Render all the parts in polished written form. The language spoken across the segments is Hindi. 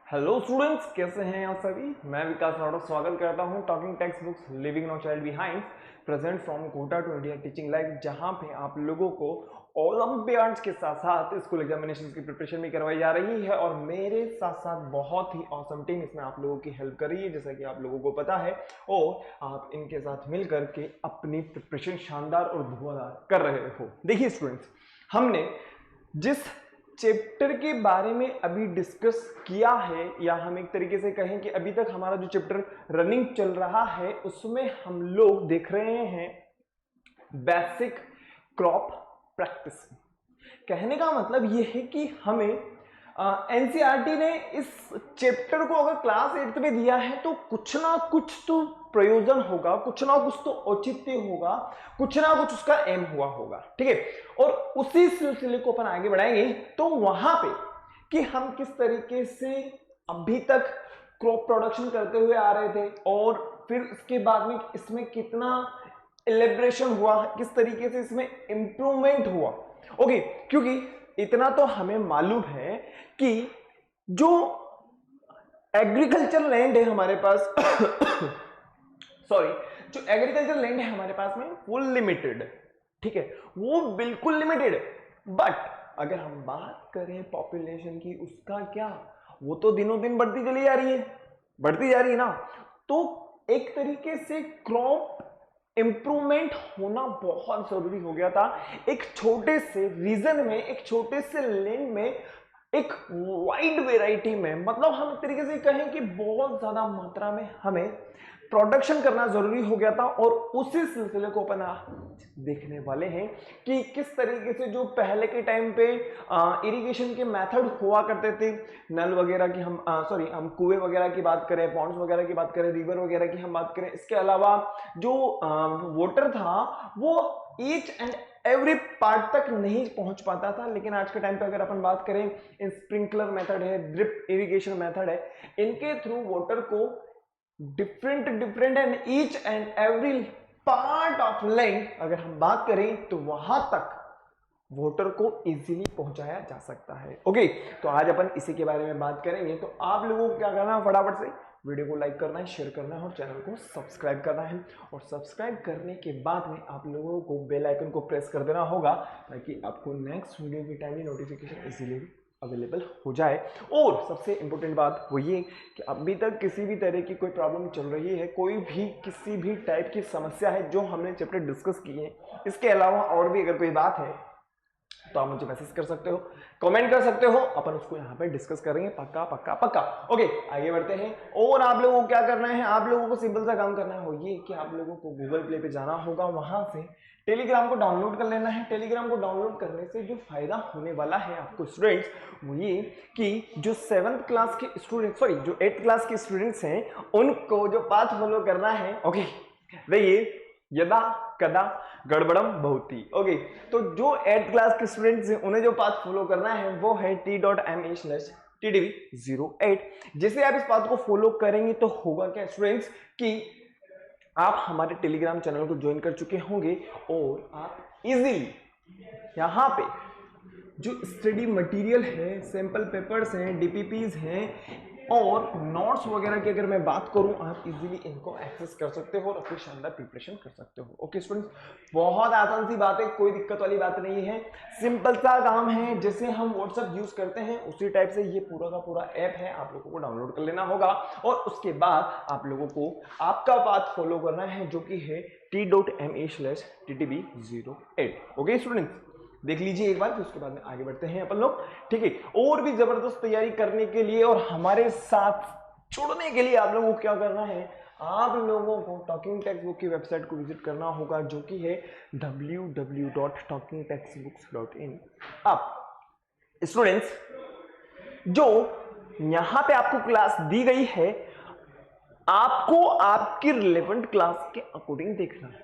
हेलो स्टूडेंट्स, कैसे हैं आप सभी। मैं विकास राठौर स्वागत करता हूं talking text books living no child behind present from Kota to India teaching life, जहां पे आप लोगों को ओलंपियाड्स के साथ साथ स्कूल एग्जामिनेशन की प्रिपरेशन भी करवाई जा रही है और मेरे साथ साथ बहुत ही ऑसम टीम इसमें आप लोगों की हेल्प कर रही है, जैसा कि आप लोगों को पता है, और आप इनके साथ मिल करके अपनी प्रिपरेशन शानदार और धुआंधार कर रहे हो। देखिए स्टूडेंट्स, हमने जिस चैप्टर के बारे में अभी डिस्कस किया है, या हम एक तरीके से कहें कि अभी तक हमारा जो चैप्टर रनिंग चल रहा है उसमें हम लोग देख रहे हैं बेसिक क्रॉप प्रैक्टिस। कहने का मतलब यह है कि हमें एनसीईआरटी ने इस चैप्टर को अगर क्लास 8 में दिया है तो कुछ ना कुछ तो प्रयोजन होगा, कुछ ना कुछ तो औचित्य होगा, कुछ ना कुछ उसका एम हुआ होगा, ठीक है। और उसी सिलसिले को अपन आगे बढ़ाएंगे। तो वहां पे कि हम किस तरीके से अभी तक क्रॉप प्रोडक्शन करते हुए आ रहे थे और फिर इसके बाद में इसमें कितना एलिब्रेशन हुआ, किस तरीके से इसमें इंप्रूवमेंट हुआ। ओके, क्योंकि इतना तो हमें मालूम है कि जो एग्रीकल्चर लैंड है हमारे पास सॉरी, जो एग्रीकल्चर लैंड है हमारे पास में वो लिमिटेड, ठीक है, वो बिल्कुल लिमिटेड है। बट अगर हम बात करें पॉपुलेशन की, उसका क्या, वो तो दिनों दिन बढ़ती चली जा रही है, बढ़ती जा रही है ना। तो एक तरीके से क्रॉप इंप्रूवमेंट होना बहुत जरूरी हो गया था। एक छोटे से रीजन में, एक छोटे से लैंड में, एक वाइड वेराइटी में, मतलब हम एक तरीके से कहें कि बहुत ज्यादा मात्रा में हमें प्रोडक्शन करना जरूरी हो गया था। और उसी सिलसिले को अपन देखने वाले हैं कि किस तरीके से जो पहले के टाइम पे इरिगेशन के मेथड हुआ करते थे, नल वगैरह की हम कुएं वगैरह की बात करें, पॉन्ड्स वगैरह की बात करें, रिवर वगैरह की हम बात करें, इसके अलावा जो वाटर था वो ईच एंड एवरी पार्ट तक नहीं पहुंच पाता था। लेकिन आज के टाइम पे अगर अपन बात करें, स्प्रिंकलर मेथड है, ड्रिप इरिगेशन मेथड है, इनके थ्रू वाटर को different and each and every part of land अगर हम बात करें तो वहां तक वाटर को इजीली पहुंचाया जा सकता है। ओके, तो आज अपन इसी के बारे में बात करेंगे। तो आप लोगों को क्या करना है, फटाफट से वीडियो को लाइक करना है, शेयर करना है और चैनल को सब्सक्राइब करना है। और सब्सक्राइब करने के बाद में आप लोगों को बेल आइकन को प्रेस कर देना होगा ताकि आपको नेक्स्ट वीडियो की टाइमली नोटिफिकेशन इजीली अवेलेबल हो जाए। और सबसे इंपॉर्टेंट बात वो ये कि अभी तक किसी भी तरह की कोई प्रॉब्लम चल रही है, कोई भी किसी भी टाइप की समस्या है जो हमने चैप्टर डिस्कस किए हैं, इसके अलावा और भी अगर कोई बात है तो आप मुझे मैसेज कर सकते हो, कमेंट कर सकते हो, अपन उसको यहाँ पे डिस्कस करेंगे पक्का पक्का पक्का। ओके, आगे बढ़ते हैं। और आप लोगों को क्या करना है, आप लोगों को सिंपल सा काम करना है, वो ये कि आप लोगों को गूगल प्ले पे जाना होगा, वहां से टेलीग्राम को डाउनलोड कर लेना है। टेलीग्राम को डाउनलोड करने से जो फायदा होने वाला है आपको स्टूडेंट्स, वो ये कि जो 7th क्लास के स्टूडेंट, सॉरी जो 8th क्लास के स्टूडेंट्स हैं, उनको जो पाथ फॉलो करना है, ओके, वे ये यदा कदा गड़बड़म बहुती। ओके, तो जो 8th क्लास के स्टूडेंट्स हैं उन्हें जो पाथ फॉलो करना है वो है t.me/tdv08। जैसे आप इस पाथ को फॉलो करेंगे तो होगा क्या स्टूडेंट्स कि आप हमारे टेलीग्राम चैनल को ज्वाइन कर चुके होंगे और आप इजीली यहाँ पे जो स्टडी मटेरियल है, सैंपल पेपर्स हैं, डीपीपीज हैं और नोट्स वगैरह की अगर मैं बात करूं, आप इजीली इनको एक्सेस कर सकते हो और अपनी शानदार प्रिपरेशन कर सकते हो। ओके स्टूडेंट्स, बहुत आसान सी बात है, कोई दिक्कत वाली बात नहीं है, सिंपल सा काम है। जैसे हम व्हाट्सएप यूज करते हैं उसी टाइप से ये पूरा का पूरा ऐप है, आप लोगों को डाउनलोड कर लेना होगा और उसके बाद आप लोगों को आपका पाथ फॉलो करना है जो कि है t.me/tdv08। ओके स्टूडेंट्स, देख लीजिए एक बार, फिर उसके बाद में आगे बढ़ते हैं अपन लोग, ठीक है। और भी जबरदस्त तैयारी करने के लिए और हमारे साथ जुड़ने के लिए आप लोगों को क्या करना है, आप लोगों को टॉकिंग टेक्स्ट बुक की वेबसाइट को विजिट करना होगा जो कि है www.talkingtextbooks.in। अब स्टूडेंट्स, जो यहां पे आपको क्लास दी गई है, आपको आपकी रिलेवेंट क्लास के अकॉर्डिंग देखना है।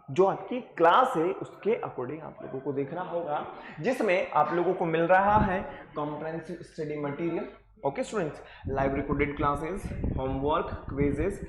जो आपकी क्लास है उसके अकॉर्डिंग आप लोगों को देखना होगा, जिसमें आप लोगों को मिल रहा है comprehensive study material. Okay students, live recorded classes, homework, quizzes,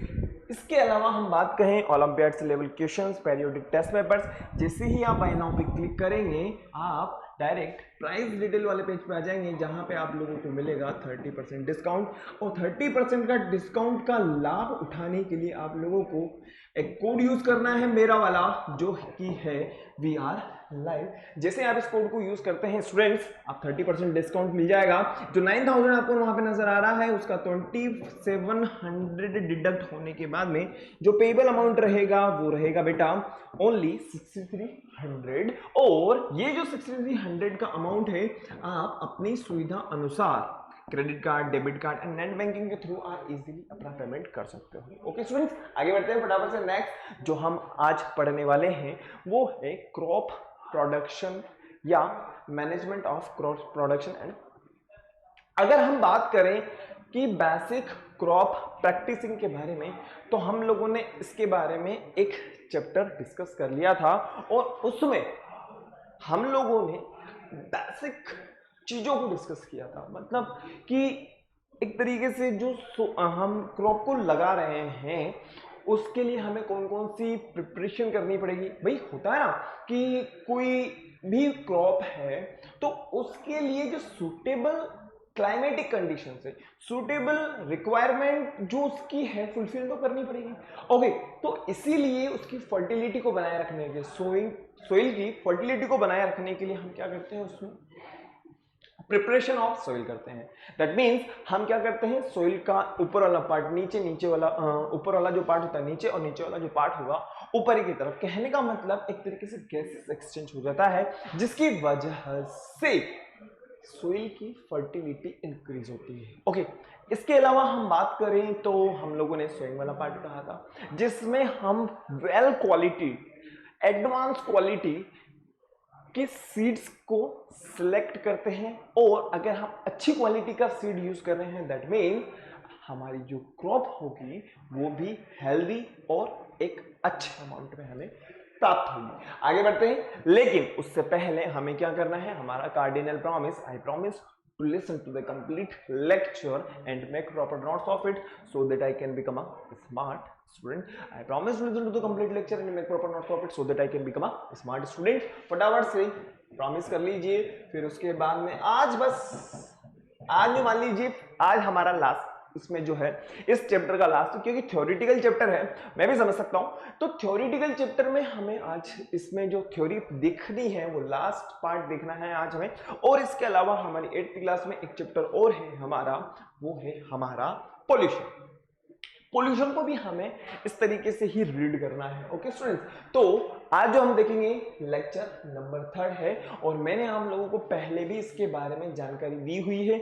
इसके अलावा हम बात कहें ओलंपियाड से level questions, periodic test papers. जैसे ही आप आई नाउ पे क्लिक करेंगे, आप डायरेक्ट प्राइस डिटेल वाले पेज पे आ जाएंगे, जहां पे आप लोगों को मिलेगा 30% डिस्काउंट। और 30% का डिस्काउंट का लाभ उठाने के लिए आप लोगों को एक कोड यूज करना है, मेरा वाला, जो कि है VR लाइव। जैसे आप इस कोड को यूज करते हैं स्टूडेंट्स, आप 30% डिस्काउंट मिल जाएगा। जो 9000 आपको वहां पे नजर आ रहा है, उसका 2700 डिडक्ट होने के बाद में जो पेबल अमाउंट रहेगा वो रहेगा बेटा ओनली 6300। और ये जो 6300 का अमाउंट है, आप अपनी सुविधा अनुसार credit card, debit card and net banking के थ्रू आप इजीली अपना पेमेंट कर सकते हो। ओके स्टूडेंट्स, आगे बढ़ते हैं फटाफट से। नेक्स्ट जो हम आज पढ़ने वाले हैं वो है क्रॉप प्रोडक्शन या management of crop production and. अगर हम बात करें कि बेसिक क्रॉप प्रैक्टिसिंग के बारे में, तो हम लोगों ने इसके बारे में एक चैप्टर डिस्कस कर लिया था, और उसमें हम लोगों ने बेसिक चीजों को डिस्कस किया था। मतलब कि एक तरीके से जो हम क्रॉप को लगा रहे हैं, उसके लिए हमें कौन कौन सी प्रिपरेशन करनी पड़ेगी। भाई होता है ना कि कोई भी क्रॉप है, तो उसके लिए जो सूटेबल क्लाइमेटिक कंडीशन है, सूटेबल रिक्वायरमेंट जो उसकी है, फुलफिल तो करनी पड़ेगी। ओके, तो इसीलिए उसकी फर्टिलिटी को बनाए रखने के, सोइल की फर्टिलिटी को बनाए रखने के लिए हम क्या करते हैं, उसमें प्रिपरेशन ऑफ सोइल करते हैं। दैट मीन्स हम क्या करते हैं, सोइल का ऊपर वाला पार्ट नीचे वाला, ऊपर वाला जो पार्ट होता है नीचे, और नीचे वाला जो पार्ट होगा ऊपर की तरफ। कहने का मतलब एक तरीके से गैसेस एक्सचेंज हो जाता है, जिसकी वजह से सोइल की फर्टिलिटी इंक्रीज होती है। ओके, इसके अलावा हम बात करें तो हम लोगों ने सोइंग वाला पार्ट कहा था, जिसमें हम वेल क्वालिटी, एडवांस क्वालिटी के सीड्स को सिलेक्ट करते हैं। और अगर हम अच्छी क्वालिटी का सीड यूज कर रहे हैं, दैट मीन हमारी जो क्रॉप होगी वो भी हेल्दी और एक अच्छे अमाउंट में हमें प्राप्त होगी। आगे बढ़ते हैं, लेकिन उससे पहले हमें क्या करना है, हमारा cardinal promise, I promise to listen to the complete lecture and make proper notes of it so that I can become a smart student. I promise to listen to the complete lecture and make proper notes of it so that I can become a smart student. फटाफट से प्रॉमिस कर लीजिए। फिर उसके बाद में आज में मान लीजिए आज हमारा लास्ट, इसमें जो है इस चैप्टर का लास्ट, क्योंकि थ्योरेटिकल चैप्टर है, मैं भी समझ सकता हूं, तो थ्योरेटिकल चैप्टर में हमें आज इसमें जो थ्योरी देखनी है वो लास्ट पार्ट देखना है आज हमें। और इसके अलावा हमारी 8th क्लास में एक चैप्टर और है हमारा, वो है हमारा पॉल्यूशन। पॉल्यूशन को भी हमें इस तरीके से ही रीड करना है। ओके स्टूडेंट्स, तो आज जो हम देखेंगे लेक्चर नंबर 3 है, और मैंने आप लोगों को पहले भी इसके बारे में जानकारी दी हुई है।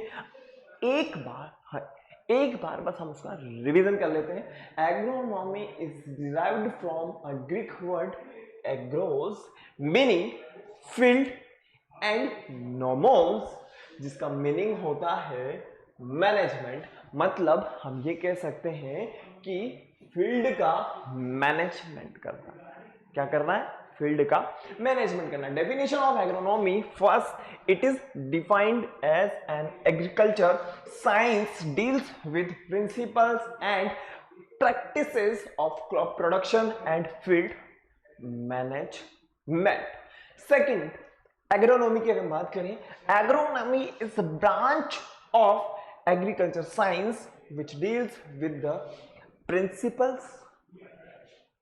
एक बार बस हम उसका रिवीजन कर लेते हैं। Agronomy is derived from a Greek word agarose, meaning field, and nomos, जिसका मीनिंग होता है मैनेजमेंट। मतलब हम ये कह सकते हैं कि फील्ड का मैनेजमेंट करना। क्या करना है, फील्ड का मैनेजमेंट करना। Definition of agronomy, first it is defined as an agriculture science deals with principles and practices of crop production and field management. Second, agronomy की अगर बात करें, agronomy is a branch of agriculture science which deals with the principles,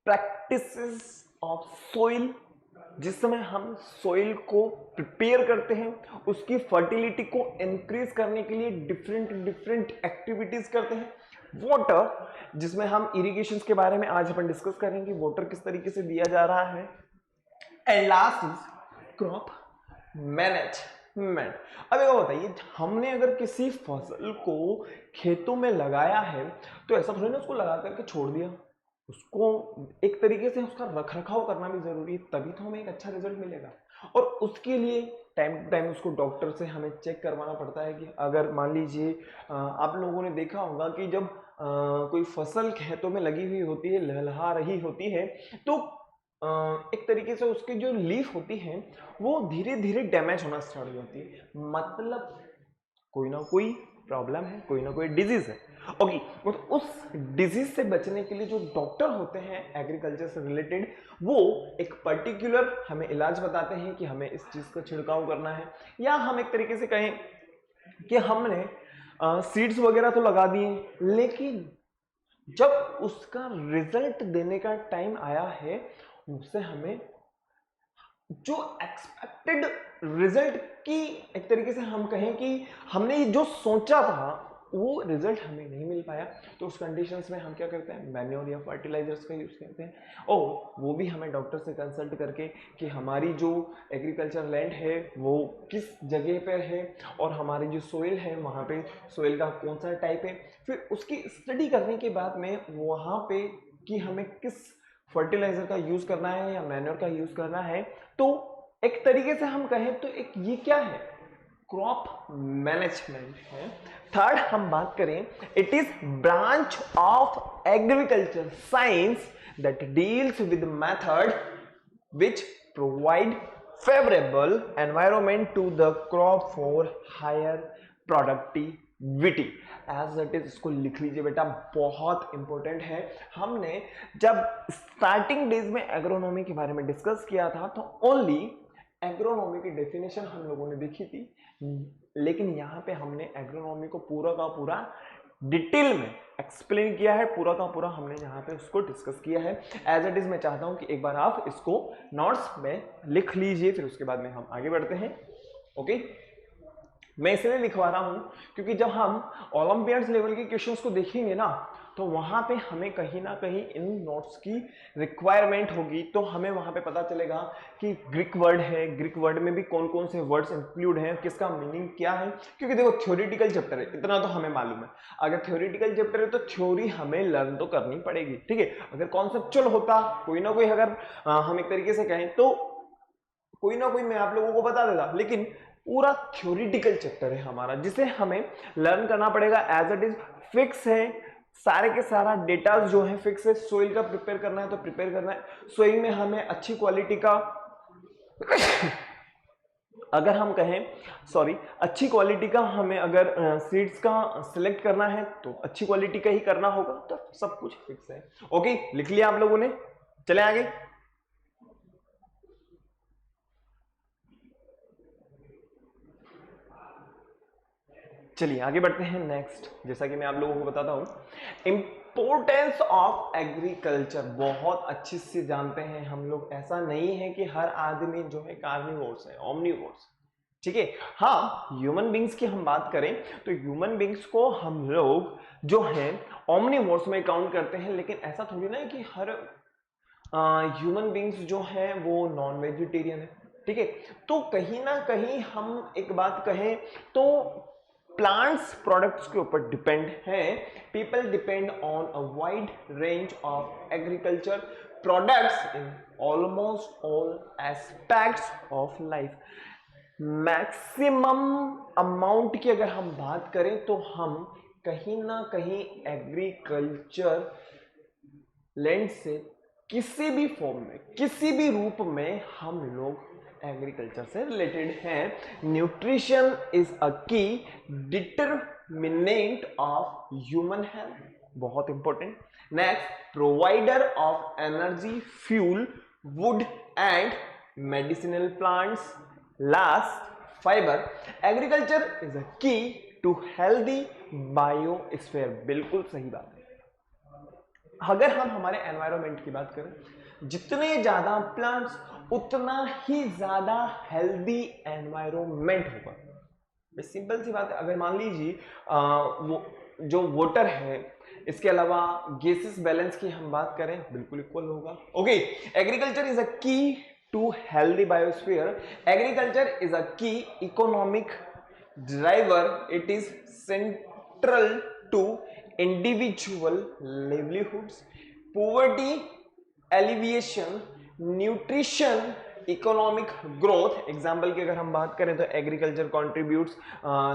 practices of soil, जिसमें हम सोइल को प्रिपेयर करते हैं, उसकी फर्टिलिटी को इंक्रीज करने के लिए डिफरेंट एक्टिविटीज करते हैं। वाटर, जिसमें हम इरिगेशन के बारे में आज अपन डिस्कस करेंगे, वाटर किस तरीके से दिया जा रहा है। And last is crop management. अब एक बताइए, हमने अगर किसी फसल को खेतों में लगाया है, तो ऐसा थोड़ी ना उसको लगा करके छोड़ दिया, उसको एक तरीके से उसका रखरखाव करना भी जरूरी है, तभी तो हमें एक अच्छा रिजल्ट मिलेगा। और उसके लिए टाइम टू टाइम उसको डॉक्टर से हमें चेक करवाना पड़ता है। कि अगर मान लीजिए आप लोगों ने देखा होगा कि जब कोई फसल खेतों में लगी हुई होती है, लहलहा रही होती है, तो एक तरीके से उसकी जो लीफ होती है वो धीरे धीरे डैमेज होना स्टार्ट हो जाती है। मतलब कोई ना कोई प्रॉब्लम है, कोई ना कोई डिजीज है। ओके, तो उस डिजीज से बचने के लिए जो डॉक्टर होते हैं एग्रीकल्चर से रिलेटेड, वो एक पर्टिकुलर हमें इलाज बताते हैं कि हमें इस चीज का छिड़काव करना है, या हम एक तरीके से कहें कि हमने सीड्स वगैरह तो लगा दिए, लेकिन जब उसका रिजल्ट देने का टाइम आया है, उससे हमें जो एक्सपेक्टेड रिजल्ट की एक तरीके से हम कहें कि हमने जो सोचा था वो रिजल्ट हमें नहीं मिल पाया, तो उस कंडीशंस में हम क्या करते हैं, मैन्योर या फर्टिलाइजर्स का यूज करते हैं, और वो भी हमें डॉक्टर से कंसल्ट करके कि हमारी जो एग्रीकल्चर लैंड है वो किस जगह पर है, और हमारी जो सोइल है वहाँ पे सोइल का कौन सा टाइप है, फिर उसकी स्टडी करने के बाद में वहाँ पे कि हमें किस फर्टिलाइजर का यूज करना है या मैन्योर का यूज करना है। तो एक तरीके से हम कहें तो एक ये क्या है, क्रॉप मैनेजमेंट है। थर्ड हम बात करें, it is branch of agriculture science that deals with method which provide favorable environment to the crop for higher productivity as it is। इसको लिख लीजिए बेटा, बहुत इंपॉर्टेंट है। हमने जब स्टार्टिंग डेज में एग्रोनॉमी के बारे में डिस्कस किया था तो ओनली एग्रोनॉमी की डेफिनेशन हम लोगों ने देखी थी, लेकिन यहाँ पे हमने एग्रोनॉमी को पूरा का पूरा डिटेल में एक्सप्लेन किया है, पूरा का पूरा हमने यहाँ पे उसको डिस्कस किया है एज इट इज। मैं चाहता हूँ कि एक बार आप इसको नोट्स में लिख लीजिए, फिर उसके बाद में हम आगे बढ़ते हैं। ओके, मैं इसलिए लिखवा रहा हूँ क्योंकि जब हम ओलंपियाड्स लेवल के क्वेश्चंस को देखेंगे ना, तो वहां पे हमें कहीं ना कहीं इन नोट्स की रिक्वायरमेंट होगी, तो हमें वहां पे पता चलेगा कि ग्रीक वर्ड है, ग्रीक वर्ड में भी कौन कौन से वर्ड्स इंक्लूड हैं, किसका मीनिंग क्या है। क्योंकि देखो थ्योरेटिकल चैप्टर है, इतना तो हमें मालूम है। अगर थ्योरेटिकल चैप्टर है तो थ्योरी हमें लर्न तो करनी पड़ेगी, ठीक है। अगर कॉन्सेप्चुअल होता कोई ना कोई, अगर हम एक तरीके से कहें तो कोई ना कोई मैं आप लोगों को बता देता, लेकिन पूरा थ्योरेटिकल चैप्टर है हमारा, जिसे हमें लर्न करना पड़ेगा एज इट इज। फिक्स है सारे के सारा डेटा जो है, फिक्स है। सोइल का प्रिपेयर करना है तो प्रिपेयर करना है, सोइल में हमें अच्छी क्वालिटी का अगर हम कहें सॉरी अच्छी क्वालिटी का हमें अगर सीड्स का सिलेक्ट करना है तो अच्छी क्वालिटी का ही करना होगा, तो सब कुछ फिक्स है। ओके, लिख लिया आप लोगों ने, चले आगे। चलिए आगे बढ़ते हैं। नेक्स्ट, जैसा कि मैं आप लोगों को बताता हूं, इंपोर्टेंस ऑफ एग्रीकल्चर बहुत अच्छे से जानते हैं हम लोग। ऐसा नहीं है कि हर आदमी जो है कार्निवोर्स है, ओमनिवोर्स, ठीक है। हाँ, ह्यूमन बींग्स की हम बात करें तो ह्यूमन बींग्स को हम लोग जो है ओमनिवोर्स में काउंट करते हैं, लेकिन ऐसा थोड़ी ना है कि हर ह्यूमन बींग्स जो है वो नॉन वेजिटेरियन है, ठीक है। तो कहीं ना कहीं हम एक बात कहें तो प्लांट्स प्रोडक्ट्स के ऊपर डिपेंड है। People depend on a wide range of agriculture products in almost all aspects of life. Maximum amount की अगर हम बात करें तो हम कहीं ना कहीं एग्रीकल्चर लैंड से किसी भी फॉर्म में, किसी भी रूप में हम लोग एग्रीकल्चर से रिलेटेड हैं। न्यूट्रिशन इज अ की डिटरमिनेंट ऑफ ह्यूमन हेल्थ, बहुत important. Next, provider of energy, fuel, would and medicinal plants. Last, fibre. Agriculture is a key to healthy biosphere, बिल्कुल सही बात है। अगर हम हमारे एनवायरनमेंट की बात करें, जितने ज्यादा प्लांट्स उतना ही ज्यादा हेल्दी एनवायरनमेंट होगा। सिंपल सी बात है। अगर मान लीजिए वो जो वाटर है, इसके अलावा गैसेस बैलेंस की हम बात करें, बिल्कुल इक्वल होगा। Okay, agriculture is a key to healthy biosphere. Agriculture is a key economic driver, it is central to individual livelihoods, poverty alleviation, nutrition, economic growth. Example की अगर हम बात करें तो एग्रीकल्चर कॉन्ट्रीब्यूट्स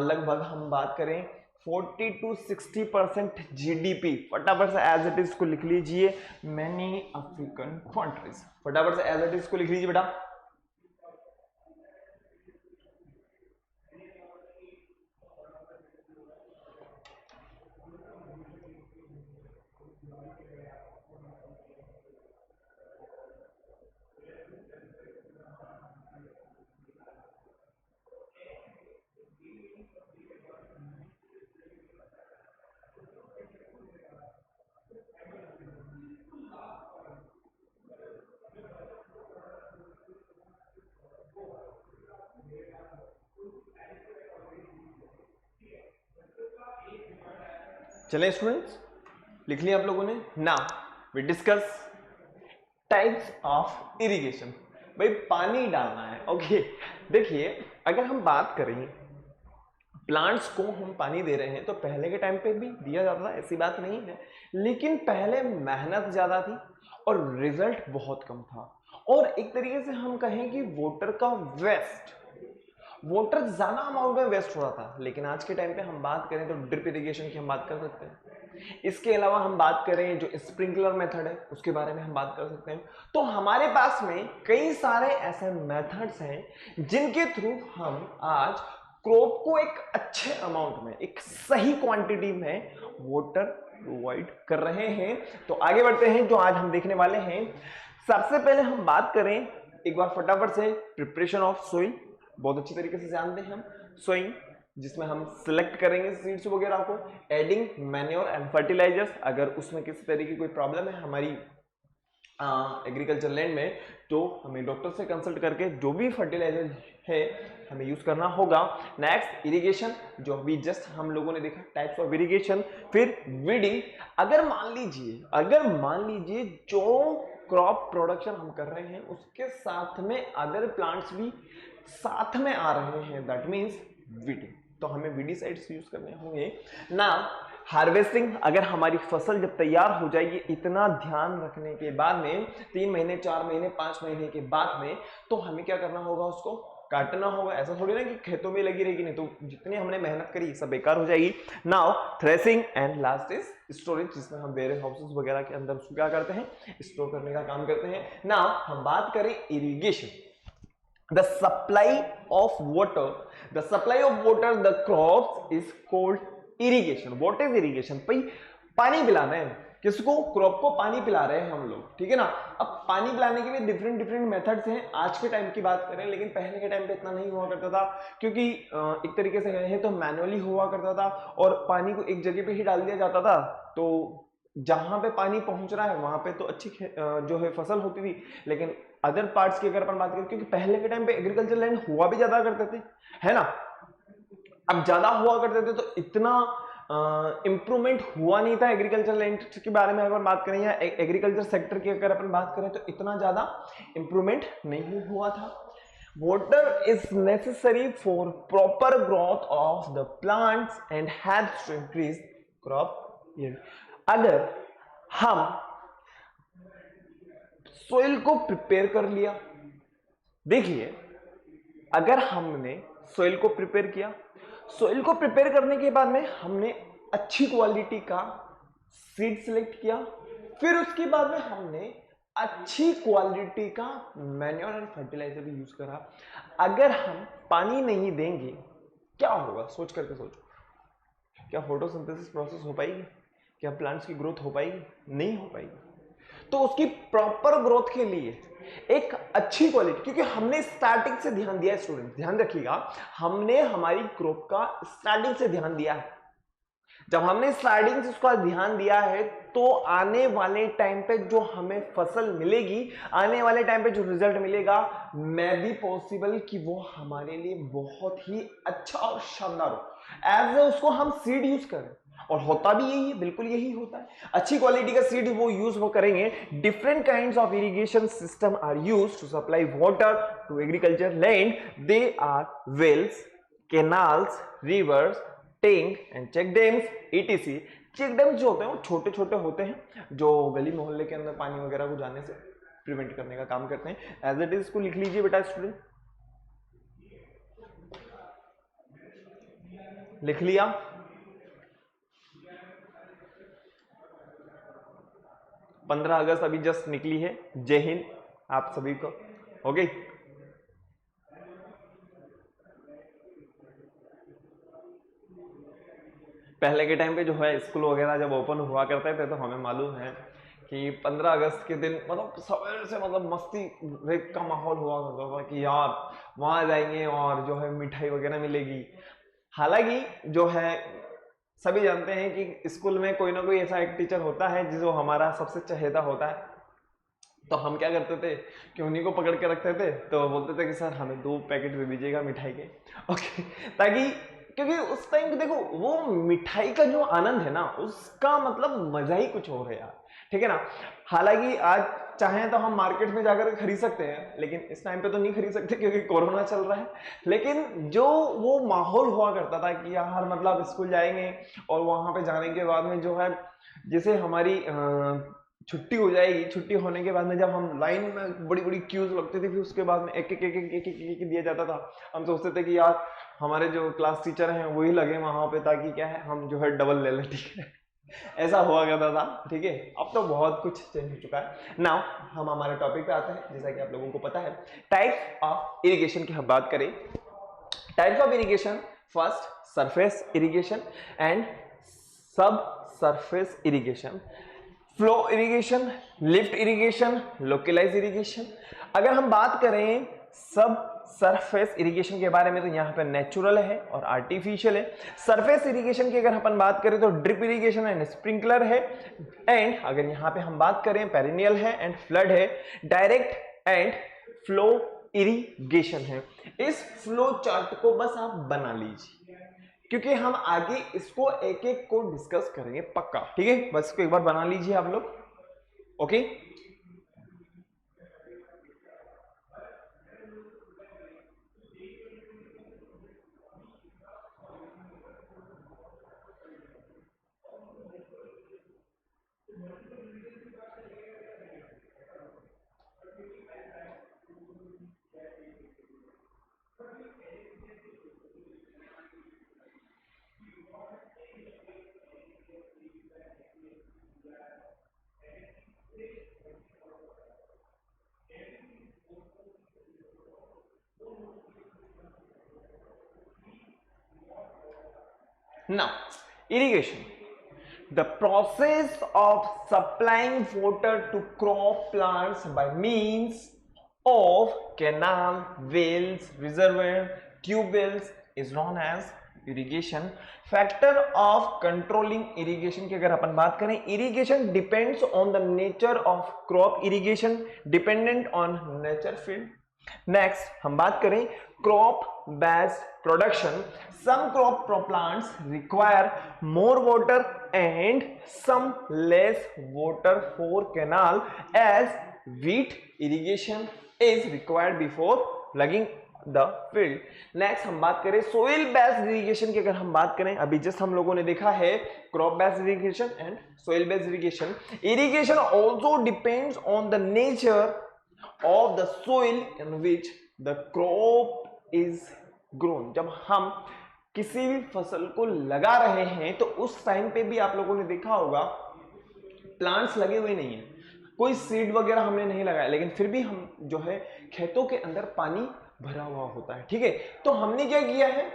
लगभग हम बात करें 40 to 60% जीडीपी। फटाफट से एज इट इज को लिख लीजिए, मैनी अफ्रीकन कंट्रीज। फटाफट से एज इट इज को लिख लीजिए बेटा। चलें स्टूडेंट्स, लिख लिया आप लोगों ने। Now we discuss types of irrigation. भाई पानी डालना है, ओके। देखिए अगर हम बात करें प्लांट्स को हम पानी दे रहे हैं तो पहले के टाइम पे भी दिया जाता था, ऐसी बात नहीं है, लेकिन पहले मेहनत ज्यादा थी और रिजल्ट बहुत कम था, और एक तरीके से हम कहें कि वाटर ज्यादा अमाउंट में वेस्ट हो रहा था। लेकिन आज के टाइम पे हम बात करें तो ड्रिप इरिगेशन की हम बात कर सकते हैं। इसके अलावा हम बात करें जो स्प्रिंकलर मेथड है उसके बारे में हम बात कर सकते हैं। तो हमारे पास में कई सारे ऐसे मेथड्स हैं जिनके थ्रू हम आज क्रॉप को एक अच्छे अमाउंट में, एक सही क्वांटिटी में वाटर प्रोवाइड कर रहे हैं। तो आगे बढ़ते हैं, जो आज हम देखने वाले हैं। सबसे पहले हम बात करें एक बार फटाफट से प्रिपरेशन ऑफ सोइल। बहुत अच्छी तरीके से जानते हैं हम सोइंग, जिसमें हम सिलेक्ट करेंगे सीड्स वगैरह को, एडिंग मैन्योर एंड फर्टिलाइजर्स। अगर उसमें किसी तरीके की कोई प्रॉब्लम है हमारी एग्रीकल्चर लैंड में, तो हमें डॉक्टर से कंसल्ट करके जो भी फर्टिलाइजर है हमें यूज करना होगा। नेक्स्ट इरिगेशन, जो अभी जस्ट हम लोगों ने देखा टाइप्स ऑफ इरिगेशन। फिर वीडिंग। अगर मान लीजिए जो क्रॉप प्रोडक्शन हम कर रहे हैं उसके साथ में अदर प्लांट्स भी साथ में आ रहे हैं, दैट मीन्स वीडिंग, तो हमें वीडीसाइड्स यूज करने होंगे ना। हार्वेस्टिंग, अगर हमारी फसल जब तैयार हो जाएगी इतना ध्यान रखने के बाद में 3 महीने 4 महीने 5 महीने के बाद में, तो हमें क्या करना होगा, उसको काटना होगा। ऐसा थोड़ी ना कि खेतों में लगी रहेगी, नहीं तो जितनी हमने मेहनत करी सब बेकार हो जाएगी। Now threshing and last is storage, जिसमें हम वेयर हाउसेस वगैरह के अंदर उसको क्या करते हैं, स्टोर करने का काम करते हैं। नाउ हम बात करें irrigation, the supply of water the crops is called irrigation. what is irrigation? भाई पानी पिलाना है किसको, क्रॉप को पानी पिला रहे हैं हम लोग, ठीक है ना। अब पानी पिलाने के भी डिफरेंट मेथड्स हैं आज के टाइम की बात करें, लेकिन पहले के टाइम पे इतना नहीं हुआ करता था, क्योंकि एक तरीके से कहें तो मैनुअली हुआ करता था और पानी को एक जगह पे ही डाल दिया जाता था, तो जहां पे पानी पहुंच रहा है वहां पे तो अच्छी जो है फसल होती थी। लेकिन अदर पार्ट्स की अगर अपन बात करें, क्योंकि पहले के टाइम पे एग्रीकल्चर लैंड हुआ भी ज्यादा करते थे, है ना। अब ज्यादा हुआ करते थे तो इतना इंप्रूवमेंट हुआ नहीं था एग्रीकल्चर लैंड के बारे में अगर बात करें, या एग्रीकल्चर सेक्टर की अगर अपन बात करें, तो इतना ज्यादा इंप्रूवमेंट नहीं हुआ था। Water is necessary for proper growth of the plants and helps to increase crop yield. अगर हम सोइल को प्रिपेयर कर लिया, देखिए अगर हमने सोइल को प्रिपेयर किया, सोइल को प्रिपेयर करने के बाद में हमने अच्छी क्वालिटी का सीड सिलेक्ट किया, फिर उसके बाद में हमने अच्छी क्वालिटी का मैन्योर एंड फर्टिलाइजर भी यूज करा। अगर हम पानी नहीं देंगे क्या होगा, सोच करके सोचो, क्या फोटोसिंथेसिस प्रोसेस हो पाएगी, क्या प्लांट्स की ग्रोथ हो पाएगी, नहीं हो पाएगी। तो उसकी प्रॉपर ग्रोथ के लिए एक अच्छी क्वालिटी, क्योंकि हमने स्टार्टिंग से ध्यान दिया है, स्टूडेंट ध्यान रखिएगा, हमने हमारी क्रॉप का स्टार्टिंग से ध्यान दिया है। जब हमने स्टार्टिंग से उसका ध्यान दिया है तो आने वाले टाइम पे जो हमें फसल मिलेगी, आने वाले टाइम पे जो रिजल्ट मिलेगा, मैं भी पॉसिबल कि वो हमारे लिए बहुत ही अच्छा और शानदार हो। एज उसको हम सीड यूज करें, और होता भी यही है, बिल्कुल यही होता है। अच्छी क्वालिटी का सीड वो यूज वो करेंगे। Different kinds of irrigation system are used to supply water to agriculture land. They are wells, canals, rivers, tank and check dams etc। Check dams जो होते हैं वो छोटे छोटे होते हैं, जो गली मोहल्ले के अंदर पानी वगैरह को जाने से प्रिवेंट करने का काम करते हैं। एज इट इज इसको लिख लीजिए बेटा स्टूडेंट, लिख लिया। पंद्रह अगस्त अभी जस्ट निकली है। जय हिंद आप सभी को। ओके, पहले के टाइम पे जो है स्कूल वगैरह जब ओपन हुआ करते थे तो हमें मालूम है कि 15 अगस्त के दिन मतलब सवेरे से मतलब मस्ती का माहौल हुआ करता था कि यार वहां जाएंगे और जो है मिठाई वगैरह मिलेगी। हालांकि जो है सभी जानते हैं कि स्कूल में कोई ना कोई ऐसा एक टीचर होता है जो हमारा सबसे चहेता होता है, तो हम क्या करते थे कि उन्हीं को पकड़ के रखते थे, तो बोलते थे कि सर हमें 2 पैकेट दे दीजिएगा मिठाई के, ओके, ताकि क्योंकि उस टाइम देखो वो मिठाई का जो आनंद है ना, उसका मतलब मजा ही कुछ और है यार, ठीक है ना। हालांकि आज चाहें तो हम मार्केट में जाकर खरीद सकते हैं, लेकिन इस टाइम पे तो नहीं खरीद सकते क्योंकि कोरोना चल रहा है। लेकिन जो वो माहौल हुआ करता था कि यार मतलब स्कूल जाएंगे और वहां पे जाने के बाद में जो है, जैसे हमारी छुट्टी हो जाएगी, छुट्टी होने के बाद में जब हम लाइन में बड़ी बड़ी क्यूज लगती थी, फिर उसके बाद में एक एक एक एक एक एक, एक, एक दिया जाता था। हम सोचते थे कि यार हमारे जो क्लास टीचर हैं वही लगे वहां पे, ताकि क्या है हम जो है डबल ले लें, ठीक है। ऐसा हुआ करता था, ठीक है। अब तो बहुत कुछ चेंज हो चुका है। नाउ हम हमारे टॉपिक पे आते हैं। जैसा कि आप लोगों को पता है, टाइप्स ऑफ इरिगेशन की हम बात करें। Types of irrigation, first surface irrigation and sub surface irrigation, flow irrigation, lift irrigation, localize irrigation. अगर हम बात करें सब सरफेस इरिगेशन के बारे में, तो यहाँ पे नेचुरल है और आर्टिफिशियल है। सरफेस इरिगेशन की अगर अपन बात करें तो ड्रिप इरिगेशन एंड स्प्रिंकलर है। एंड अगर यहाँ पे हम बात करें, पेरिनियल है एंड फ्लड है। डायरेक्ट एंड फ्लो इरिगेशन है। इस फ्लो चार्ट को बस आप बना लीजिए, क्योंकि हम आगे इसको एक एक को डिस्कस करेंगे पक्का, ठीक है। बस इसको एक बार बना लीजिए आप लोग, okay. Now, irrigation, the process of supplying water to crop plants by means of canal, wells, reservoir, tube wells is known as irrigation. Factor of controlling irrigation की अगर अपन बात करें, irrigation depends on the nature of crop irrigation dependent on nature field. Next हम बात करें crop based production, some crop plants require more water and some less water for canal as wheat irrigation is required before plugging the field. Next हम बात करें सोइल बेस्ड इरिगेशन की अगर हम बात करें, अभी जस्ट हम लोगों ने देखा है crop based irrigation and soil based irrigation. Irrigation also depends on the nature of the soil in which the crop is grown। जब हम किसी भी फसल को लगा रहे हैं तो उस टाइम पे भी आप लोगों ने देखा होगा प्लांट्स लगे हुए नहीं है, कोई सीड वगैरह हमने नहीं लगाया, लेकिन फिर भी हम जो है खेतों के अंदर पानी भरा हुआ होता है, ठीक है। तो हमने क्या किया है,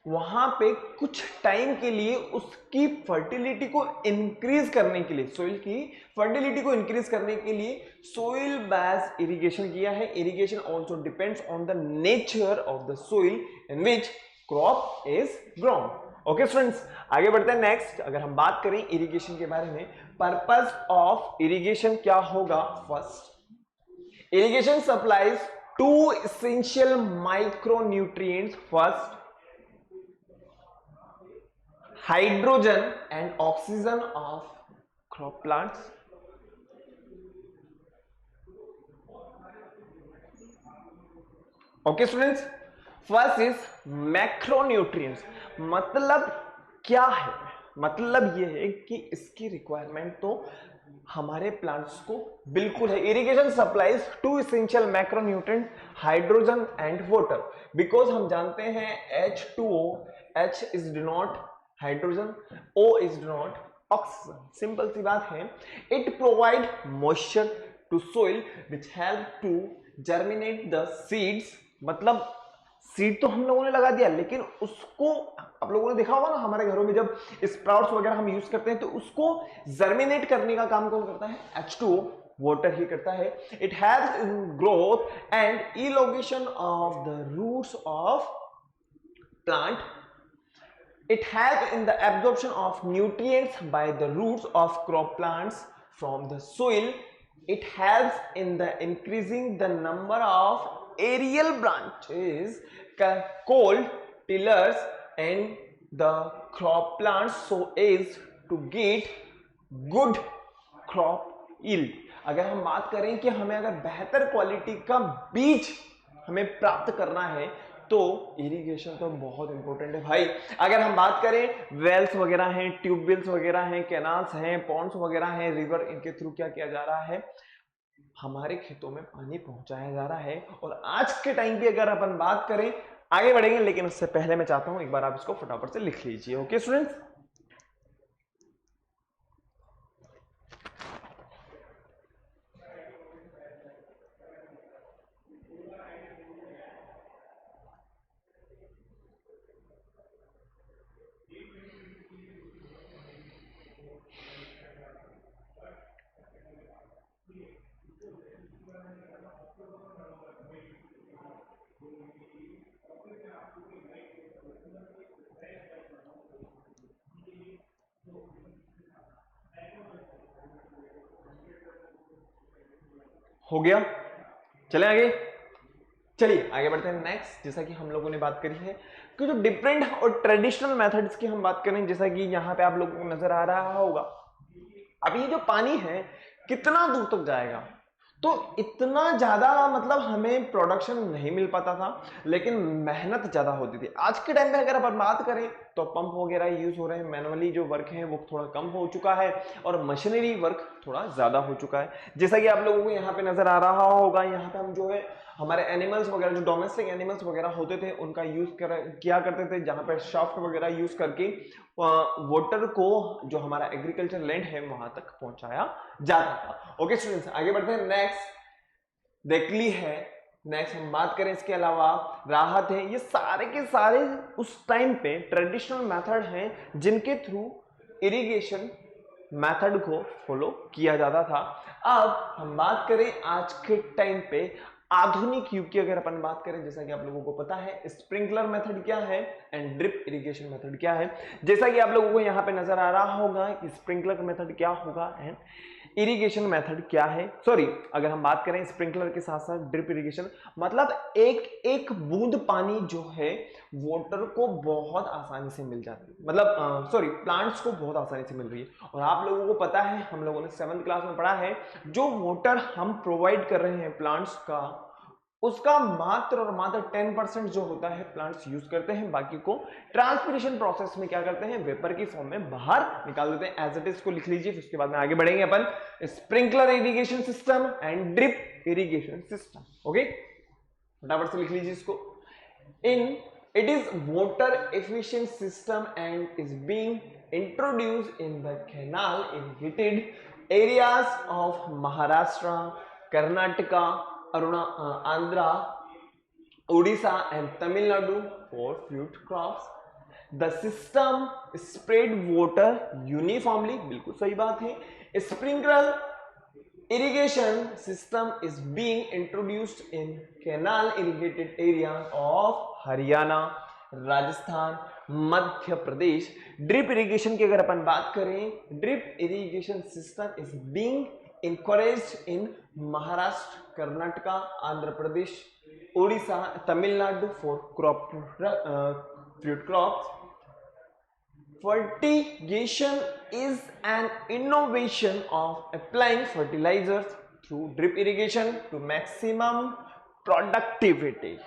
वहां पे कुछ टाइम के लिए उसकी फर्टिलिटी को इंक्रीज करने के लिए, सोइल की फर्टिलिटी को इंक्रीज करने के लिए सोइल बेस्ड इरिगेशन किया है। Irrigation also depends on the nature of the soil in which crop is grown. Okay students, आगे बढ़ते हैं। नेक्स्ट अगर हम बात करें इरिगेशन के बारे में, पर्पस ऑफ इरिगेशन क्या होगा। First, irrigation supplies to essential micronutrients. First, hydrogen and oxygen of crop plants. Okay students, first is macronutrients। मतलब क्या है, मतलब ये है कि इसकी रिक्वायरमेंट तो हमारे प्लांट्स को बिल्कुल है। Irrigation supplies to essential macronutrient hydrogen and water, because हम जानते हैं H2O, H is denote hydrogen, O is not oxygen। Simple सी बात है। It provide moisture to soil which help to germinate the seeds. मतलब सीड तो हम लोगों ने लगा दिया, लेकिन उसको आप लोगों ने देखा होगा ना, हमारे घरों में जब स्प्राउट्स वगैरह हम यूज करते हैं तो उसको जर्मिनेट करने का काम कौन करता है, H2O, वाटर ही करता है। It helps in growth and elongation of the roots of plant. It helps in the absorption of nutrients by the roots of crop plants from the soil. It helps in the increasing the number of aerial branches called tillers in the crop plants so as to get good crop yield. अगर हम बात करें कि हमें अगर बेहतर क्वालिटी का बीज हमें प्राप्त करना है तो इरिगेशन तो बहुत इंपॉर्टेंट है भाई. अगर हम बात करें वेल्स वगैरह हैं, ट्यूबवेल्स वगैरह हैं, कैनाल्स हैं, पॉन्ड्स वगैरह हैं, रिवर, इनके थ्रू क्या किया जा रहा है, हमारे खेतों में पानी पहुंचाया जा रहा है. और आज के टाइम पे अगर अपन बात करें, आगे बढ़ेंगे लेकिन उससे पहले मैं चाहता हूं एक बार आप इसको फटाफट से लिख लीजिए. ओके स्टूडेंट्स, हो गया. चले आगे, चलिए आगे बढ़ते हैं. नेक्स्ट, जैसा कि हम लोगों ने बात करी है कि जो डिफरेंट और ट्रेडिशनल मेथड्स की हम बात करें, जैसा कि यहाँ पे आप लोगों को नजर आ रहा होगा, अब ये जो पानी है कितना दूर तक जाएगा, तो इतना ज्यादा मतलब हमें प्रोडक्शन नहीं मिल पाता था, लेकिन मेहनत ज्यादा होती थी. आज के टाइम पे अगर अपन बात करें तो पंप वगैरह यूज हो रहे हैं, मैनुअली जो वर्क है वो थोड़ा कम हो चुका है और मशीनरी वर्क थोड़ा ज्यादा हो चुका है. जैसा कि आप लोगों को यहाँ पे नजर आ रहा होगा, यहाँ पे हम जो है हमारे एनिमल्स वगैरह, जो डोमेस्टिक एनिमल्स वगैरह होते थे, उनका यूज किया करते थे, जहां पे शाफ्ट वगैरह यूज करके वाटर को, जो हमारा एग्रीकल्चर लैंड है, वहां तक पहुंचाया जाता था. ओके स्टूडेंट्स, आगे बढ़ते हैं. नेक्स्ट देख ली है. नेक्स्ट हम बात करें इसके अलावा राहत है. ये सारे के सारे उस टाइम पे ट्रेडिशनल मेथड हैं जिनके थ्रू इरिगेशन मेथड को फॉलो किया जाता था. अब हम बात करें आज के टाइम पे आधुनिक युग की, अगर अपन बात करें, जैसा कि आप लोगों को पता है स्प्रिंकलर मेथड क्या है एंड ड्रिप इरिगेशन मेथड क्या है. जैसा कि आप लोगों को यहाँ पे नजर आ रहा होगा कि स्प्रिंकलर मेथड क्या होगा एंड इरिगेशन मेथड क्या है. सॉरी, अगर हम बात करें स्प्रिंकलर के साथ साथ ड्रिप इरिगेशन, मतलब एक एक बूंद पानी जो है वाटर को बहुत आसानी से मिल जाती है, मतलब सॉरी प्लांट्स को बहुत आसानी से मिल रही है. और आप लोगों को पता है, हम लोगों ने 7th क्लास में पढ़ा है, जो वाटर हम प्रोवाइड कर रहे हैं प्लांट्स का, उसका मात्र और मात्र 10% जो होता है प्लांट्स यूज करते हैं, बाकी को ट्रांसपिरेशन प्रोसेस में क्या करते हैं, वेपर की फॉर्म में बाहर निकाल देते हैं. एज इट इज को लिख लीजिए, फिर उसके बाद में आगे बढ़ेंगे अपन sprinkler irrigation system and drip irrigation system. Okay, फटाफट से लिख लीजिए इसको. इन it is water efficient system and is being introduced in the canal irrigated areas of Maharashtra, Karnataka, Andhra, Odisha and Tamil Nadu for fruit crops. The system spread water uniformly, बिल्कुल सही बात है. Sprinkler irrigation system is being introduced in canal irrigated areas of Haryana, Rajasthan, Madhya Pradesh. Drip irrigation की अगर अपन बात करें, drip irrigation system is being encouraged in Maharashtra, Karnataka, Andhra Pradesh, Odisha, Tamil Nadu for fruit crops. Fertigation is an innovation of applying fertilizers through drip irrigation to maximum productivity.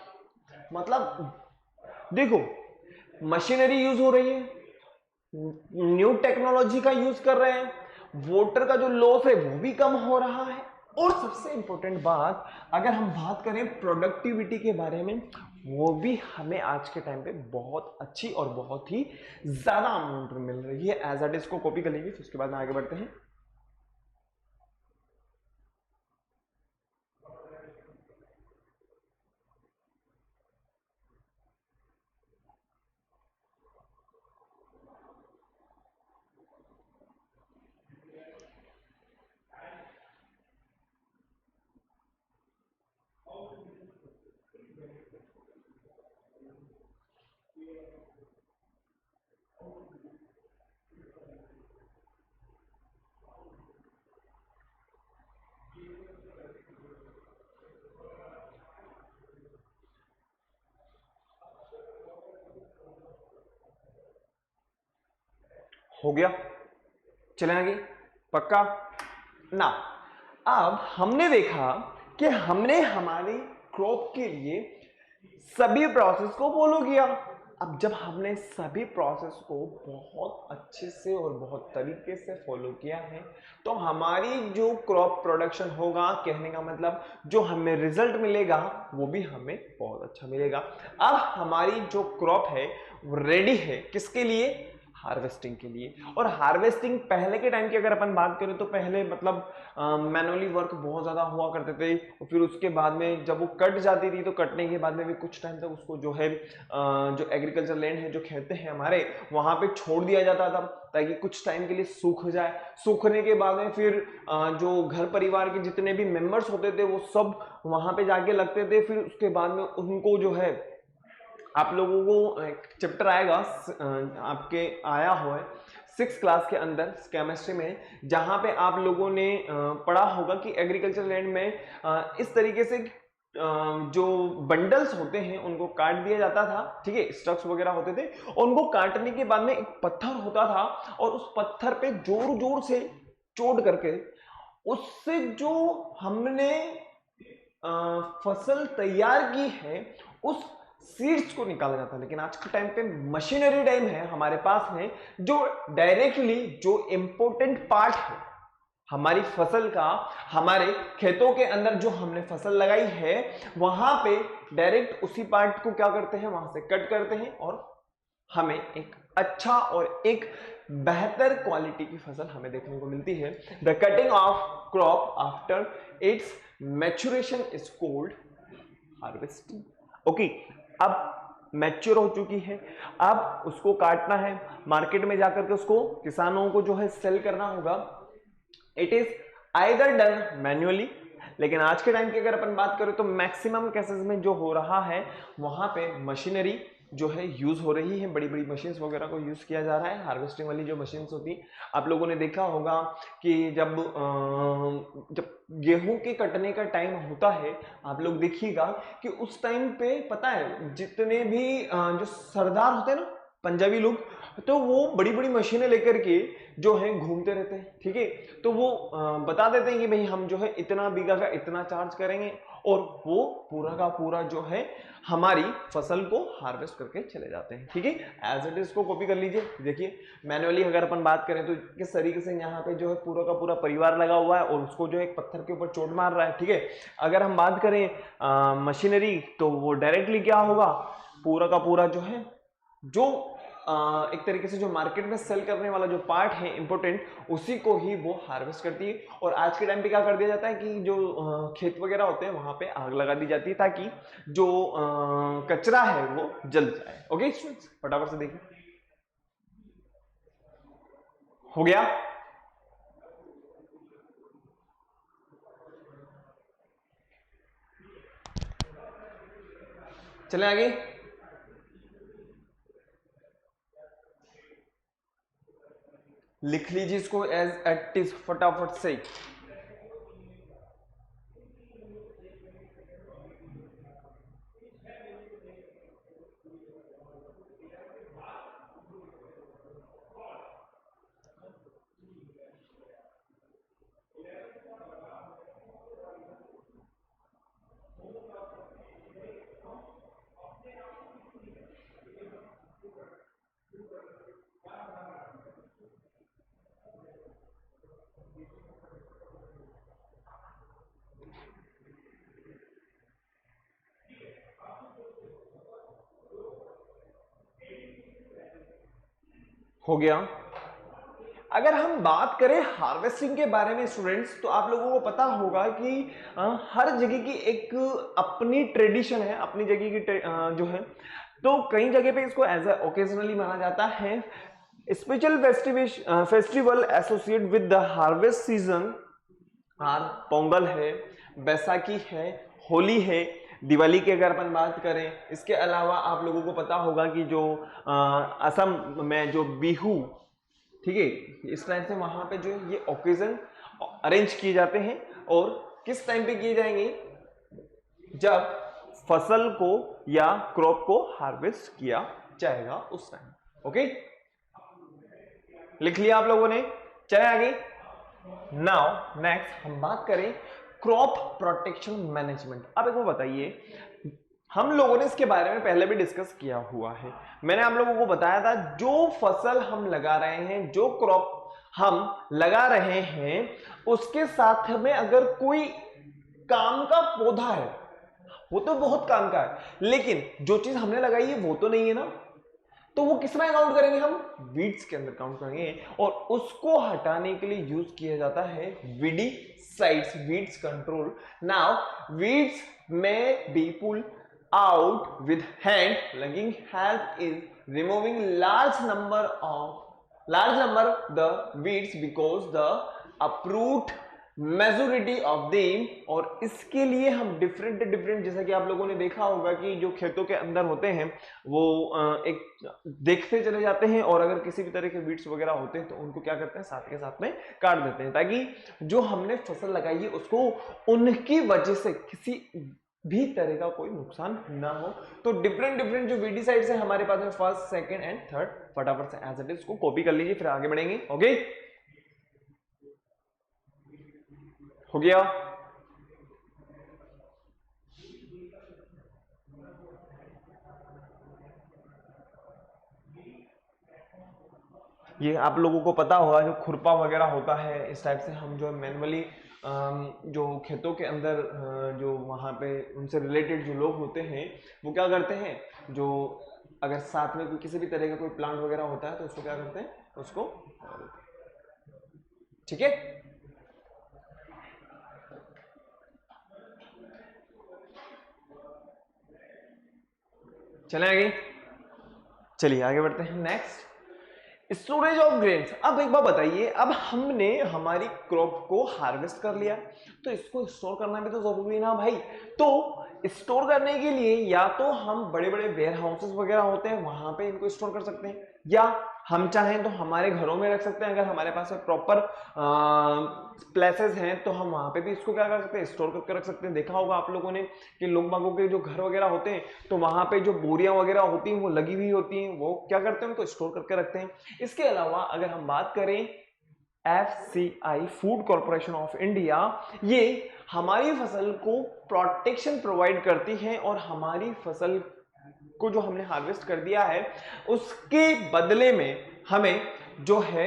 मतलब देखो, मशीनरी यूज हो रही है, न्यू टेक्नोलॉजी का यूज कर रहे हैं, वाटर का जो लॉस है वो भी कम हो रहा है, और सबसे इंपॉर्टेंट बात, अगर हम बात करें प्रोडक्टिविटी के बारे में, वो भी हमें आज के टाइम पे बहुत अच्छी और बहुत ही ज्यादा अमाउंट में मिल रही है. एज इट इज को कॉपी कर लेंगे, फिर उसके बाद में आगे बढ़ते हैं. हो गया, चले आगे, पक्का ना। अब हमने देखा कि हमने हमारी क्रॉप के लिए सभी प्रोसेस को फॉलो किया। अब जब हमने सभी प्रोसेस को बहुत अच्छे से और बहुत तरीके से फॉलो किया है तो हमारी जो क्रॉप प्रोडक्शन होगा, कहने का मतलब जो हमें रिजल्ट मिलेगा वो भी हमें बहुत अच्छा मिलेगा। अब हमारी जो क्रॉप है वो रेडी है किसके लिए? हार्वेस्टिंग के लिए। और हार्वेस्टिंग पहले के टाइम की अगर अपन बात करें तो पहले मतलब मैनुअली वर्क बहुत ज्यादा हुआ करते थे, और फिर उसके बाद में जब वो कट जाती थी तो कटने के बाद में भी कुछ टाइम तक उसको जो है जो एग्रीकल्चर लैंड है, जो खेत है हमारे, वहां पे छोड़ दिया जाता था ताकि कुछ टाइम के लिए सूख जाए। सूखने के बाद में फिर जो घर परिवार के जितने भी मेंबर्स होते थे वो सब वहां पे जाके लगते थे। फिर उसके बाद में उनको जो है, आप लोगों को एक चैप्टर आएगा, आपके आया हुआ है 6th क्लास के अंदर केमिस्ट्री में, जहां पे आप लोगों ने पढ़ा होगा कि एग्रीकल्चर लैंड में इस तरीके से जो बंडल्स होते हैं उनको काट दिया जाता था, ठीक है, स्टक्स वगैरह होते थे, और उनको काटने के बाद में एक पत्थर होता था और उस पत्थर पे जोर जोर से चोट करके उससे जो हमने फसल तैयार की है उस सीड्स को निकाला जाता है। लेकिन आज के टाइम पे मशीनरी टाइम है हमारे पास में, जो डायरेक्टली जो इंपॉर्टेंट पार्ट है हमारी फसल का, हमारे खेतों के अंदर जो हमने फसल लगाई है वहां पे डायरेक्ट उसी पार्ट को क्या करते हैं, वहां से कट करते हैं और हमें एक अच्छा और एक बेहतर क्वालिटी की फसल हमें देखने को मिलती है। The cutting of crop after it's maturation is called harvesting. Okay, अब मैच्योर हो चुकी है, अब उसको काटना है, मार्केट में जाकर के उसको किसानों को जो है सेल करना होगा। It is either done manually, लेकिन आज के टाइम की अगर अपन बात करें तो मैक्सिमम केसेस में जो हो रहा है वहां पे मशीनरी जो है यूज हो रही है, बड़ी बड़ी मशीन्स वगैरह को यूज किया जा रहा है। हार्वेस्टिंग वाली जो मशीन्स होती है, आप लोगों ने देखा होगा कि जब गेहूं के कटने का टाइम होता है, आप लोग देखिएगा कि उस टाइम पे पता है जितने भी जो सरदार होते हैं ना, पंजाबी लोग, तो वो बड़ी बड़ी मशीनें लेकर के जो है घूमते रहते हैं, ठीक है। तो वो बता देते हैं कि भाई हम जो है इतना बीघा का इतना चार्ज करेंगे, और वो पूरा का पूरा जो है हमारी फसल को हार्वेस्ट करके चले जाते हैं, ठीक है। एज इट इज को कॉपी कर लीजिए। देखिए मैनुअली अगर अपन बात करें तो किस तरीके से यहाँ पे जो है पूरा का पूरा परिवार लगा हुआ है और उसको जो है एक पत्थर के ऊपर चोट मार रहा है, ठीक है। अगर हम बात करें मशीनरी, तो वो डायरेक्टली क्या होगा, पूरा का पूरा जो है जो एक तरीके से जो मार्केट में सेल करने वाला जो पार्ट है इंपोर्टेंट, उसी को ही वो हार्वेस्ट करती है। और आज के टाइम पे क्या कर दिया जाता है कि जो खेत वगैरह होते हैं वहां पे आग लगा दी जाती है ताकि जो कचरा है वो जल जाए। ओके स्टूडेंट्स, फटाफट से देखिए, हो गया। चले आगे, लिख लीजिए इसको एज इट इज फटाफट से। हो गया। अगर हम बात करें हार्वेस्टिंग के बारे में स्टूडेंट्स, तो आप लोगों को पता होगा कि हर जगह की एक अपनी ट्रेडिशन है, अपनी जगह की जो है, तो कई जगह पे इसको एज ए ओकेजनली माना जाता है। Special festival associate with the harvest season are Pongal है, बैसाखी है, होली है, दिवाली की अगर अपन बात करें। इसके अलावा आप लोगों को पता होगा कि जो असम में जो बिहू, ठीक है, इस टाइम से वहां पे जो ये ओकेजन अरेंज किए जाते हैं। और किस टाइम पे किए जाएंगे, जब फसल को या क्रॉप को हार्वेस्ट किया जाएगा उस टाइम। ओके, लिख लिया आप लोगों ने? चले आगे। नाउ नेक्स्ट हम बात करें क्रॉप प्रोटेक्शन मैनेजमेंट। अब एक वो बताइए, हम लोगों ने इसके बारे में पहले भी डिस्कस किया हुआ है। मैंने आप लोगों को बताया था जो फसल हम लगा रहे हैं, जो क्रॉप हम लगा रहे हैं, उसके साथ में अगर कोई काम का पौधा है, वो तो बहुत काम का है, लेकिन जो चीज हमने लगाई है वो तो नहीं है ना, तो वो किस में काउंट करेंगे? हम वीड्स के अंदर काउंट करेंगे, और उसको हटाने के लिए यूज किया जाता है weedicides, weeds control. Now weeds में be pull out with hand. Lugging help is removing large number the weeds because the uproot majority of them. और इसके लिए हम डिफरेंट जैसा कि आप लोगों ने देखा होगा कि जो खेतों के अंदर होते हैं वो एक देखते चले जाते हैं, और अगर किसी भी तरह के वीड्स वगैरह होते हैं तो उनको क्या करते हैं, साथ के साथ में काट देते हैं, ताकि जो हमने फसल लगाई है उसको उनकी वजह से किसी भी तरह का कोई नुकसान ना हो। तो डिफरेंट जो वीडीसाइड्स है हमारे पास में, फर्स्ट, सेकंड एंड थर्ड, फटाफट से एज इट इज को कॉपी कर लीजिए, फिर आगे बढ़ेंगे। ओके, हो गया? ये आप लोगों को पता होगा, जो खुरपा वगैरह होता है, इस टाइप से हम जो मैनुअली जो खेतों के अंदर जो वहाँ पे उनसे रिलेटेड जो लोग होते हैं वो क्या करते हैं, जो अगर साथ में कोई किसी भी तरह का कोई प्लांट वगैरह होता है तो उसको क्या करते हैं, उसको, ठीक है। चले आगे, चलिए आगे बढ़ते हैं। Next, storage of grains. अब एक बात बताइए, अब हमने हमारी क्रॉप को हार्वेस्ट कर लिया, तो इसको स्टोर करना भी तो जरूरी ना भाई। तो स्टोर करने के लिए या तो हम बड़े वेयर हाउसेस वगैरह होते हैं वहां पे इनको स्टोर कर सकते हैं, या हम चाहें तो हमारे घरों में रख सकते हैं। अगर हमारे पास प्रॉपर प्लेसेस हैं तो हम वहां पे भी इसको क्या कर सकते हैं, स्टोर करके रख सकते हैं। देखा होगा आप लोगों ने कि लोग बागों के जो घर वगैरह होते हैं तो वहां पे जो बोरियां वगैरह होती हैं वो लगी हुई होती हैं, वो क्या करते हैं, उनको स्टोर करके रखते हैं। इसके अलावा अगर हम बात करें FCI, food corporation of India, ये हमारी फसल को प्रोटेक्शन प्रोवाइड करती है, और हमारी फसल को जो हमने हार्वेस्ट कर दिया है उसके बदले में हमें जो है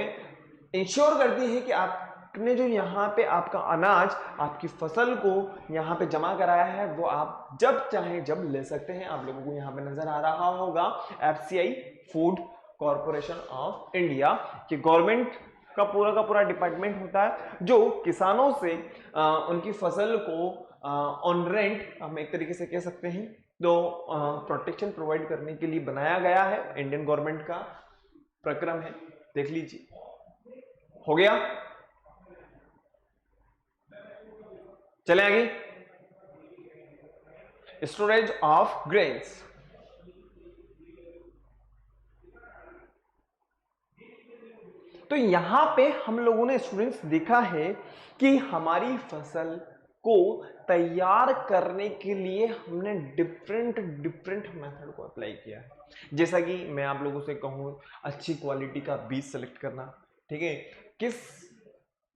इंश्योर करती है कि आपने जो यहाँ पे आपका अनाज, आपकी फसल को यहाँ पे जमा कराया है वो आप जब चाहे जब ले सकते हैं। आप लोगों को यहाँ पे नजर आ रहा होगा FCI, food corporation of India, कि गवर्नमेंट का पूरा डिपार्टमेंट होता है जो किसानों से उनकी फसल को ऑन रेंट, हम एक तरीके से कह सकते हैं, तो प्रोटेक्शन प्रोवाइड करने के लिए बनाया गया है। इंडियन गवर्नमेंट का प्रक्रम है, देख लीजिए। हो गया? चले आगे, स्टोरेज ऑफ ग्रेन्स। तो यहां पे हम लोगों ने स्टूडेंट्स देखा है कि हमारी फसल को तैयार करने के लिए हमने डिफरेंट मेथड को अप्लाई किया है। जैसा कि मैं आप लोगों से कहूं, अच्छी क्वालिटी का बीज सेलेक्ट करना, ठीक है, किस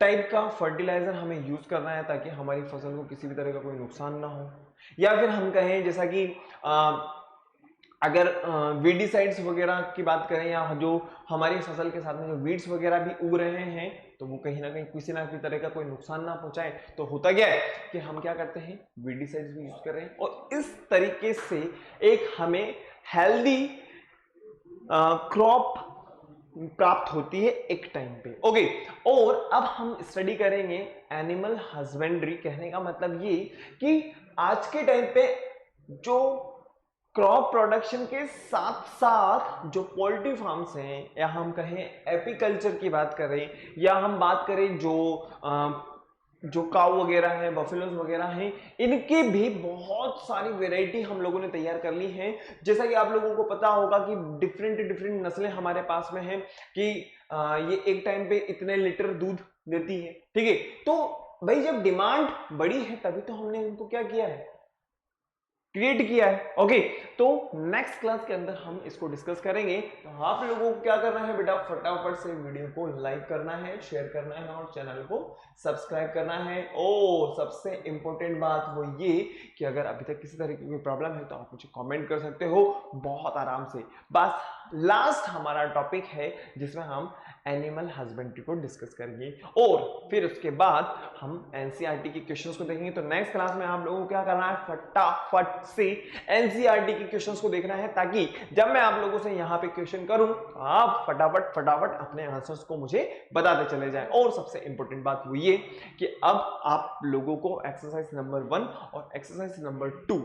टाइप का फर्टिलाइजर हमें यूज करना है ताकि हमारी फसल को किसी भी तरह का कोई नुकसान ना हो, या फिर हम कहें जैसा कि अगर वीडीसाइड्स वगैरह की बात करें, या जो हमारी फसल के साथ में जो वीड्स वगैरह भी उग रहे हैं तो वो कहीं ना कहीं किसी ना किसी तरह का कोई नुकसान ना पहुंचाए, तो होता क्या है कि हम क्या करते हैं, वीडीसाइड्स भी यूज कर रहे हैं, और इस तरीके से एक हमें हेल्दी क्रॉप प्राप्त होती है एक टाइम पे। ओके, और अब हम स्टडी करेंगे एनिमल हस्बेंड्री। कहने का मतलब ये कि आज के टाइम पे जो क्रॉप प्रोडक्शन के साथ साथ जो पोल्ट्री फार्म्स हैं, या हम कहें एपीकल्चर की बात करें, या हम बात करें जो काऊ वगैरह है, बफेलोज वगैरह हैं, इनकी भी बहुत सारी वैरायटी हम लोगों ने तैयार कर ली है। जैसा कि आप लोगों को पता होगा कि डिफरेंट नस्लें हमारे पास में हैं कि ये एक टाइम पे इतने लीटर दूध देती है, ठीक है। तो भाई जब डिमांड बड़ी है तभी तो हमने इनको क्या किया है, क्रिएट किया है। ओके, तो नेक्स्ट क्लास के अंदर हम इसको डिस्कस करेंगे। तो आप लोगों को क्या करना है बेटा, फटाफट से वीडियो को लाइक करना है, शेयर करना है और चैनल को सब्सक्राइब करना है। और सबसे इंपॉर्टेंट बात वो ये कि अगर अभी तक किसी तरह की कोई प्रॉब्लम है तो आप मुझे कमेंट कर सकते हो बहुत आराम से। बस लास्ट हमारा टॉपिक है जिसमें हम एनिमल हस्बेंड्री को डिस्कस करेंगे और फिर उसके बाद हम एनसीईआरटी के क्वेश्चंस को देखेंगे। तो नेक्स्ट क्लास में आप लोगों को क्या करना है, फटाफट से एनसीईआरटी के क्वेश्चंस को देखना है, ताकि जब मैं आप लोगों से यहाँ पे क्वेश्चन करूं तो आप फटाफट फटाफट अपने आंसर्स को मुझे बताते चले जाएं। और सबसे इंपॉर्टेंट बात वो ये कि अब आप लोगों को एक्सरसाइज नंबर 1 और एक्सरसाइज नंबर 2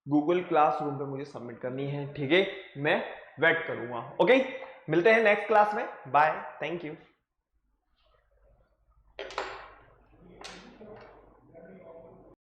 गूगल क्लासरूम पे मुझे सबमिट करनी है। ठीक है, मैं वेट करूंगा। ओके, मिलते हैं नेक्स्ट क्लास में। Bye, thank you.